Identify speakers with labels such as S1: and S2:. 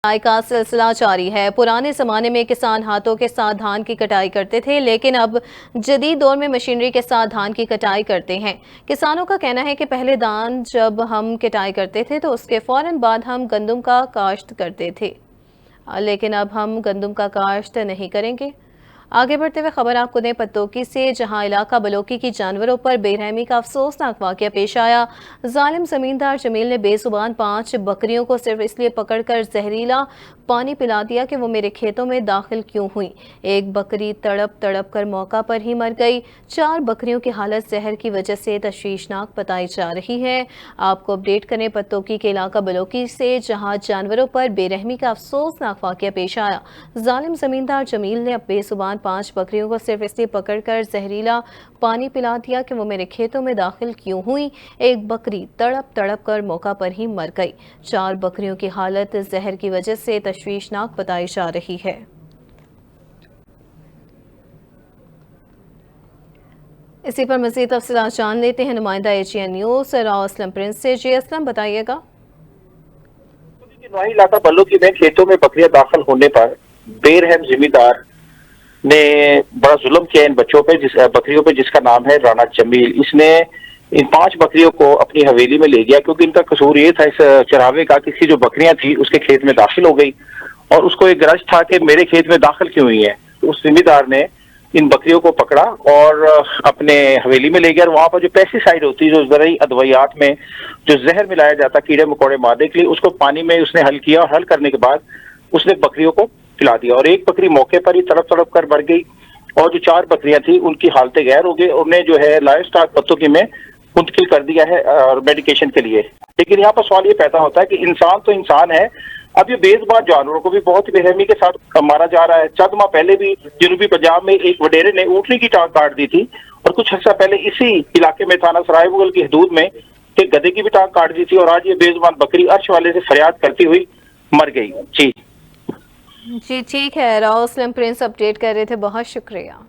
S1: कटाई का सिलसिला जारी है। पुराने जमाने में किसान हाथों के साथ धान की कटाई करते थे, लेकिन अब जदीद दौर में मशीनरी के साथ धान की कटाई करते हैं। किसानों का कहना है कि पहले धान जब हम कटाई करते थे तो उसके फौरन बाद हम गंदम का काश्त करते थे, लेकिन अब हम गंदम का काश्त नहीं करेंगे। आगे बढ़ते हुए खबर आपको दें पत्तोकी से, जहां इलाका बलोकी की जानवरों पर बेरहमी का अफसोसनाक वाकया पेश आया। जालिम जमींदार जमील ने बेजुबान 5 बकरियों को सिर्फ इसलिए पकड़कर जहरीला पानी पिला दिया कि वो मेरे खेतों में दाखिल क्यों हुई। एक बकरी तड़प तड़प कर मौका पर ही मर गई। 4 बकरियों की हालत जहर की वजह से तशवीशनाक बताई जा रही है। आपको अपडेट करें पत्तोकी के इलाका बलोकी से, जहां जानवरों पर बेरहमी का अफसोसनाक वाकया पेश आया। जालिम जमींदार जमील ने अब बेजुबान 5 बकरियों को सिर्फ इसलिए पकड़कर जहरीला पानी पिला दिया कि वो मेरे खेतों में दाखिल क्यों हुई। एक बकरी तड़प तड़प कर मौका पर ही मर गई। 4 बकरियों की हालत जहर की वजह से तशवीशनाक बताई जा रही है। इसी पर मज़ीद तफसीलात जान लेते हैं नुमाइंदा Asian news Rao Aslam Prince से। जी असलम, बताइएगा।
S2: इलाका बल्लोकी में खेतों में बकरियां दाखिल होने पर बेरहम जिम्मेदार ने बड़ा जुल्म किया इन बच्चों पे, बकरियों पे, जिसका नाम है राणा जमील। इसने इन 5 बकरियों को अपनी हवेली में ले गया, क्योंकि इनका कसूर ये था इस चरावे का कि इसकी जो बकरियां थी उसके खेत में दाखिल हो गई और उसको एक गरज था कि मेरे खेत में दाखिल क्यों हुई है। तो उस जिम्मेदार ने इन बकरियों को पकड़ा और अपने हवेली में ले गया। वहां पर जो पेस्टिसाइड होती है, जो ज़रूरी अदवियात में जो जहर मिलाया जाता कीड़े मकोड़े मारने के लिए, उसको पानी में उसने हल किया और हल करने के बाद उसने बकरियों को पिला दिया और एक बकरी मौके पर ही तड़प तड़प कर मर गई और जो 4 बकरियां थी उनकी हालतें गैर हो गई। उन्हें जो है लाइव स्टॉक पत्तोकी में मुंतकिल कर दिया है और मेडिकेशन के लिए। लेकिन यहाँ पर सवाल ये पैदा होता है कि इंसान तो इंसान है, अब ये बेजुबान जानवरों को भी बहुत ही बेरहमी के साथ मारा जा रहा है। चंद माह पहले भी जनूबी पंजाब में एक वडेरे ने ऊँटनी की टांग काट दी थी और कुछ अर्सा पहले इसी इलाके में थाना सराय मुगल की हदूद में एक गधे की भी टांग काट दी थी और आज ये बेजुबान बकरी अर्श वाले से फरियाद करती हुई मर गई। जी
S1: ठीक है, राव असलम प्रिंस अपडेट कर रहे थे, बहुत शुक्रिया।